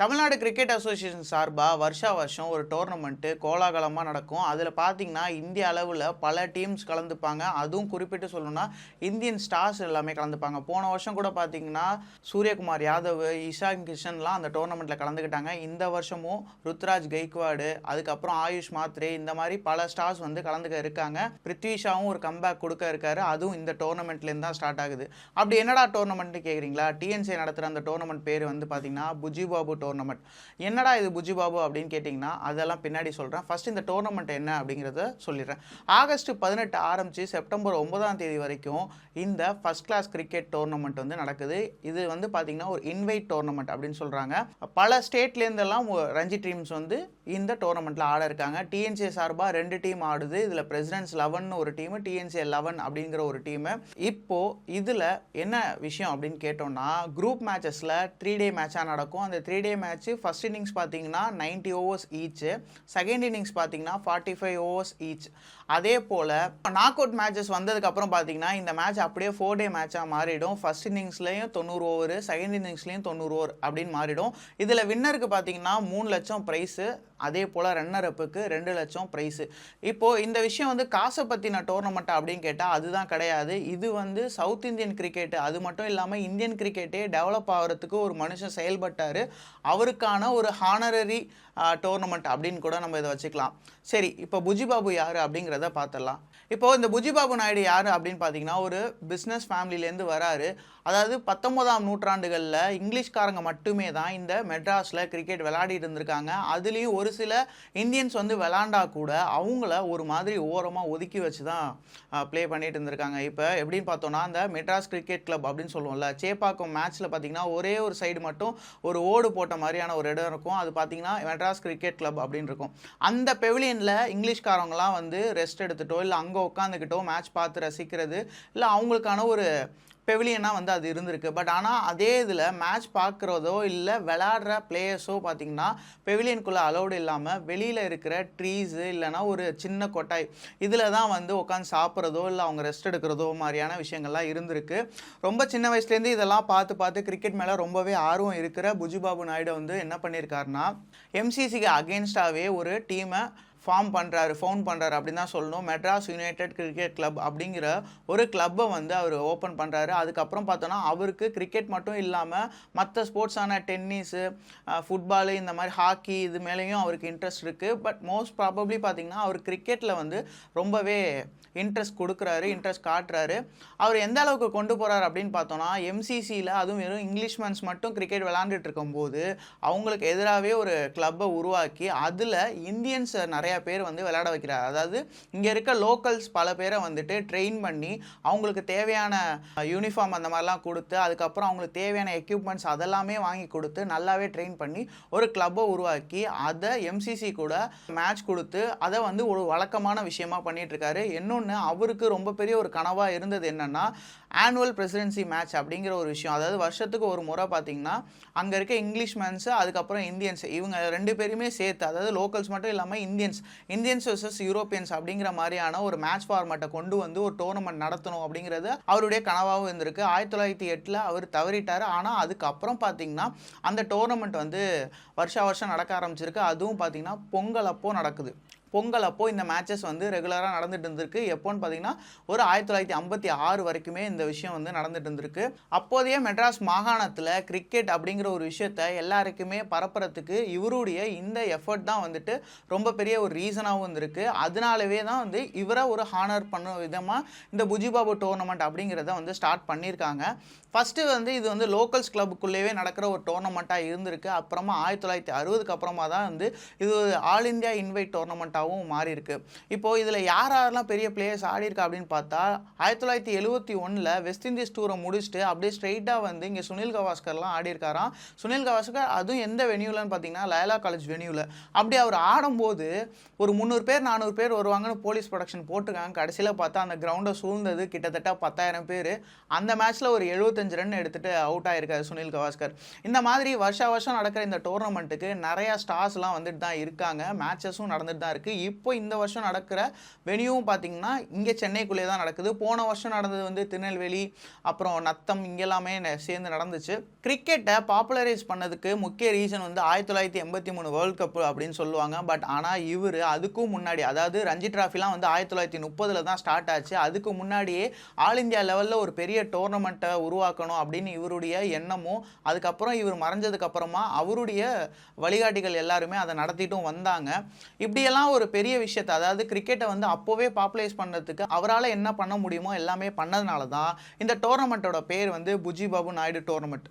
Tamil Nadu cricket association சார்பாக வருஷம் ஒரு டோர்னமெண்ட்டு கோலாகலமாக நடக்கும். அதில் பார்த்தீங்கன்னா இந்திய அளவில் பல டீம்ஸ் கலந்துப்பாங்க. அதுவும் குறிப்பிட்டு சொல்லணும்னா இந்தியன் ஸ்டார்ஸ் எல்லாமே கலந்துப்பாங்க. போன வருஷம் கூட பார்த்தீங்கன்னா சூரியகுமார் யாதவ், இஷான் கிஷன்லாம் அந்த டோர்னமெண்ட்டில் கலந்துக்கிட்டாங்க. இந்த வருஷமும் ருத்ராஜ் கெய்க்வாடு, அதுக்கப்புறம் ஆயுஷ் மாத்ரே, இந்த மாதிரி பல ஸ்டார்ஸ் வந்து கலந்துக்க இருக்காங்க. பிருத்விஷாவும் ஒரு கம்பேக் கொடுக்க இருக்காரு. அதுவும் இந்த டோர்னமெண்ட்லேருந்து தான் ஸ்டார்ட் ஆகுது. அப்படி என்னடா டோர்னமெண்ட்னு கேட்குறீங்களா? டிஎன்சி நடத்துகிற அந்த டோர்னமெண்ட் பேர் வந்து பார்த்தீங்கன்னா புஜிபாபு டோர்னமெண்ட். என்னடா இது புஜிபாபு அப்படின்னு கேட்டிங்கன்னா அதெல்லாம் பின்னாடி சொல்கிறேன். ஃபர்ஸ்ட் இந்த டோர்னமெண்ட் என்ன அப்படிங்கிறத சொல்லிடுறேன். ஆகஸ்ட் 18 ஆரம்பித்து செப்டம்பர் 9ஆம் தேதி வரைக்கும் இந்த ஃபர்ஸ்ட் கிளாஸ் கிரிக்கெட் டோர்னமெண்ட் வந்து நடக்குது. இது வந்து பார்த்திங்கன்னா ஒரு இன்வைட் டோர்னமெண்ட் அப்படின்னு சொல்கிறாங்க. பல ஸ்டேட்லேருந்தெல்லாம் ரஞ்சி டீம்ஸ் வந்து இந்த டோர்னமெண்ட்டில் ஆட இருக்காங்க. டிஎன்சிஏ சார்பாக 2 டீம் ஆடுது. இதில் பிரசிடென்ட்ஸ் 11 ஒரு டீமு, டிஎன்சிஏ 11 அப்படிங்கிற ஒரு டீமு. இப்போது இதில் என்ன விஷயம் அப்படின்னு கேட்டோம்னா குரூப் மேட்சஸில் 3 டே மேட்சாக நடக்கும். அந்த 3 டே மேட்ச்சு ஃபர்ஸ்ட் இன்னிங்ஸ் பார்த்தீங்கன்னா 90 ஓவர்ஸ் ஈச்சு, செகண்ட் இன்னிங்ஸ் பார்த்தீங்கன்னா 45 ஓவர்ஸ் ஈச். அதே போல் நாக் அவுட் மேட்சஸ் வந்ததுக்கப்புறம் பார்த்தீங்கன்னா இந்த மேட்ச் அப்படியே 4 டே மேட்சாக மாறிடும். ஃபர்ஸ்ட் இன்னிங்ஸ்லேயும் 90 ஓவர், செகண்ட் இன்னிங்ஸ்லேயும் 90 ஓவர் அப்படின்னு மாறிடும். இதில் வின்னருக்கு பார்த்தீங்கன்னா 3 லட்சம் ப்ரைஸு, அதே போல் ரன்னர் அப்புக்கு 2 லட்சம் ப்ரைஸு. இப்போது இந்த விஷயம் வந்து காசை பற்றின டோர்னமெண்ட் அப்படின்னு கேட்டால் அதுதான் கிடையாது. இது வந்து சவுத் இந்தியன் கிரிக்கெட்டு, அது மட்டும் இல்லாமல் இந்தியன் கிரிக்கெட்டே டெவலப் ஆகிறதுக்கு ஒரு மனுஷன் செயல்பட்டார். அவருக்கான ஒரு ஹானரரி டோர்னமெண்ட் அப்படின்னு கூட நம்ம இதை வச்சுக்கலாம். சரி, இப்போ புஜிபாபு யார் அப்படிங்கிறத பார்த்துடலாம். இப்போது இந்த புஜிபாபு நாயுடு யார் அப்படின்னு பார்த்தீங்கன்னா ஒரு பிஸ்னஸ் ஃபேமிலியிலேருந்து வராரு. அதாவது 19ஆம் நூற்றாண்டுகளில் இங்கிலீஷ்காரங்க மட்டுமே தான் இந்த மெட்ராஸில் கிரிக்கெட் விளையாடிட்டு இருந்திருக்காங்க. அதுலேயும் ஒரு சில இந்தியன்ஸ் வந்து விளாண்டா கூட அவங்கள ஒரு மாதிரி ஓரமாக ஒதுக்கி வச்சு தான் ப்ளே பண்ணிட்டு இருந்திருக்காங்க. இப்போ எப்படின்னு பார்த்தோன்னா அந்த மெட்ராஸ் கிரிக்கெட் கிளப் அப்படின்னு சொல்லுவோம்ல, சேப்பாக்கம் மேட்ச்சில் பார்த்தீங்கன்னா ஒரே ஒரு சைடு மட்டும் ஒரு ஓடு போட்ட மாதிரியான ஒரு இடம் இருக்கும். அது பார்த்தீங்கன்னா மெட்ராஸ் கிரிக்கெட் கிளப் அப்படின்னு இருக்கும். அந்த பெவிலியனில் இங்கிலீஷ்காரங்களாம் வந்து ரெஸ்ட் எடுத்துட்டோ இல்லை அங்கே உட்காந்துக்கிட்டோ மேட்ச் பார்த்து ரசிக்கிறது இல்லை அவங்களுக்கான ஒரு பெவிலியனாக வந்து அது இருந்திருக்கு. பட் ஆனால் அதே இதில் மேட்ச் பார்க்குறதோ இல்லை விளையாடுற பிளேயர்ஸோ பார்த்திங்கன்னா பெவிலியனுக்குள்ளே அலௌடு இல்லாமல் வெளியில் இருக்கிற ட்ரீஸு இல்லைனா ஒரு சின்ன கொட்டாய் இதில் தான் வந்து உட்காந்து சாப்பிட்றதோ இல்லை அவங்க ரெஸ்ட் எடுக்கிறதோ மாதிரியான விஷயங்கள்லாம் இருந்திருக்கு. ரொம்ப சின்ன வயசுலேருந்து இதெல்லாம் பார்த்து கிரிக்கெட் மேலே ரொம்பவே ஆர்வம் இருக்கிற புஜிபாபு நாயுடு வந்து என்ன பண்ணியிருக்காருன்னா எம்சிசிக்கு அகெயின்ஸ்டாகவே ஒரு டீமை ஃபவுண்ட் பண்ணுறாரு அப்படின்னு தான் சொல்லணும். மெட்ராஸ் யுனைடெட் கிரிக்கெட் கிளப் அப்படிங்கிற ஒரு கிளப்பை வந்து அவர் ஓப்பன் பண்ணுறாரு. அதுக்கப்புறம் பார்த்தோன்னா அவருக்கு கிரிக்கெட் மட்டும் இல்லாமல் மற்ற ஸ்போர்ட்ஸான டென்னிஸு, ஃபுட்பாலு, இந்த மாதிரி ஹாக்கி இது மேலேயும் அவருக்கு இன்ட்ரெஸ்ட் இருக்குது. பட் மோஸ்ட் ப்ராபப்ளி பார்த்திங்கன்னா அவர் கிரிக்கெட்டில் வந்து ரொம்பவே இன்ட்ரெஸ்ட் காட்டுறாரு. அவர் எந்த அளவுக்கு கொண்டு போகிறார் அப்படின்னு பார்த்தோன்னா எம்சிசியில் அதுவும் வெறும் இங்கிலீஷ்மேன்ஸ் மட்டும் கிரிக்கெட் விளாண்டுட்டு இருக்கும்போது அவங்களுக்கு எதிராகவே ஒரு கிளப்பை உருவாக்கி அதில் இந்தியன்ஸ் நிறையா பேர் வந்து விளையாட வைக்கிறார். அதாவது இங்கே இருக்க லோக்கல்ஸ் பல பேரை வந்துட்டு ட்ரெயின் பண்ணி அவங்களுக்கு தேவையான யூனிஃபார்ம் அந்த மாதிரிலாம் கொடுத்து அதுக்கப்புறம் அவங்களுக்கு தேவையான எக்யூப்மெண்ட்ஸ் அதெல்லாமே வாங்கி கொடுத்து நல்லாவே ட்ரெயின் பண்ணி ஒரு கிளப்பை உருவாக்கி அதை எம்சிசி கூட மேட்ச் கொடுத்து அதை வந்து ஒரு வழக்கமான விஷயமா பண்ணிட்டு இருக்காரு. இன்னொன்று அவருக்கு ரொம்ப பெரிய ஒரு கனவாக இருந்தது என்னன்னா ஆனுவல் பிரசிடென்சி மேட்ச் அப்படிங்கிற ஒரு விஷயம். அதாவது வருஷத்துக்கு ஒரு முறை பார்த்தீங்கன்னா அங்கே இருக்க இங்கிலீஷ்மேன்ஸு அதுக்கப்புறம் இந்தியன்ஸ் இவங்க 2 பேருமே சேர்த்து, அதாவது லோக்கல்ஸ் மட்டும் இல்லாமல் இந்தியன்ஸ் வர்சஸ் யூரோப்பியன்ஸ் அப்படிங்கிற மாதிரியான ஒரு மேட்ச் ஃபார்மேட்டை கொண்டு வந்து ஒரு டோர்னமெண்ட் நடத்தணும் அப்படிங்கிறது அவருடைய கனவாகவும் இருந்திருக்கு. 1908 அவர் தவறிட்டார். ஆனால் அதுக்கப்புறம் பார்த்தீங்கன்னா அந்த டோர்னமெண்ட் வந்து வருஷம் நடக்க ஆரம்பிச்சிருக்கு. அதுவும் பார்த்தீங்கன்னா பொங்கல் அப்போ நடக்குது. பொங்கல் அப்போது இந்த மேட்சஸ் வந்து ரெகுலராக நடந்துட்டு இருந்திருக்கு. எப்போன்னு பார்த்தீங்கன்னா ஒரு 1956 வரைக்குமே இந்த விஷயம் வந்து நடந்துட்டு இருந்திருக்கு. அப்போதைய மெட்ராஸ் மாகாணத்தில் கிரிக்கெட் அப்படிங்கிற ஒரு விஷயத்த எல்லாருக்குமே பரப்புறதுக்கு இவருடைய இந்த எஃபர்ட் தான் வந்துட்டு ரொம்ப பெரிய ஒரு ரீசனாகவும் இருந்திருக்கு. அதனாலவே தான் வந்து இவரை ஒரு ஹானர் பண்ண விதமாக இந்த புஜிபாபு டோர்னமெண்ட் அப்படிங்கிறத வந்து ஸ்டார்ட் பண்ணியிருக்காங்க. ஃபஸ்ட்டு வந்து இது வந்து லோக்கல்ஸ் கிளப்புக்குள்ளேயே நடக்கிற ஒரு டோர்னமெண்ட்டாக இருந்திருக்கு. அப்புறமா 1960க்கு அப்புறமா தான் வந்து இது ஆல் இந்தியா இன்வைட் டோர்னமெண்ட்டாகவும் மாறி இருக்கு. இப்போது இதில் யாரெல்லாம் பெரிய பிளேயர்ஸ் ஆடிருக்கா அப்படின்னு பார்த்தா 1971 வெஸ்ட் இண்டீஸ் டூரை முடிச்சுட்டு அப்படியே ஸ்ட்ரெயிட்டாக வந்து இங்கே சுனில் கவாஸ்கர்லாம் ஆடிருக்காராம். சுனில் கவாஸ்கர் அதுவும் எந்த வென்யூலன்னு பார்த்தீங்கன்னா லயலா காலேஜ் வென்யூவில். அப்படி அவர் ஆடும்போது ஒரு 300 பேர் 400 பேர் வருவாங்கன்னு போலீஸ் ப்ரொடக்ஷன் போட்டிருக்காங்க. கடைசியில் பார்த்தா அந்த கிரவுண்டை சூழ்ந்தது கிட்டத்தட்ட 10,000 பேர். அந்த மேட்ச்சில் ஒரு 75 ரன் எடுத்துகிட்டு அவுட் ஆகிருக்காரு சுனில் கவாஸ்கர். இந்த மாதிரி வருஷம் நடக்கிற இந்த டோர்னமெண்ட்டுக்கு நிறையா ஸ்டார்ஸ்லாம் வந்துட்டு தான் இருக்காங்க. மேட்சஸும் நடந்துட்டு தான் இருக்குது. இப்போ இந்த வருஷம் நடக்கிற வெனியூவும் பார்த்தீங்கன்னா இங்கே சென்னைக்குள்ளே தான் நடக்குது. போன வருஷம் நடந்தது வந்து திருநெல்வேலி, அப்புறம் நத்தம், இங்கெல்லாமே சேர்ந்து நடந்துச்சு. கிரிக்கெட்டை பாப்புலரைஸ் பண்ணதுக்கு முக்கிய ரீசன் வந்து 1983 வேர்ல்ட் கப் அப்படின்னு சொல்லுவாங்க. பட் ஆனால் இவர் அதுக்கும் முன்னாடி, அதாவது ரஞ்சி டிராஃபிலாம் வந்து 1930 தான் ஸ்டார்ட் ஆச்சு. அதுக்கு முன்னாடியே ஆல் இந்தியா லெவலில் ஒரு பெரிய டோர்னமெண்ட்டை உருவாக்கணும் அப்படின்னு இவருடைய எண்ணமும், அதுக்கப்புறம் இவர் மறைஞ்சதுக்கு அப்புறமா அவருடைய வழிகாட்டிகள் எல்லாருமே அதை நடத்திட்டும் வந்தாங்க. இப்படியெல்லாம் ஒரு பெரிய விஷயத்தை, அதாவது கிரிக்கெட்டை வந்து அப்போவே பாப்புலரைஸ் பண்ணுறதுக்கு அவரால் என்ன பண்ண முடியுமோ எல்லாமே பண்ணதுனால தான் இந்த டோர்னமெண்ட்டோட பேர் வந்து புஜி பாபு நாயுடு டோர்னமெண்ட்.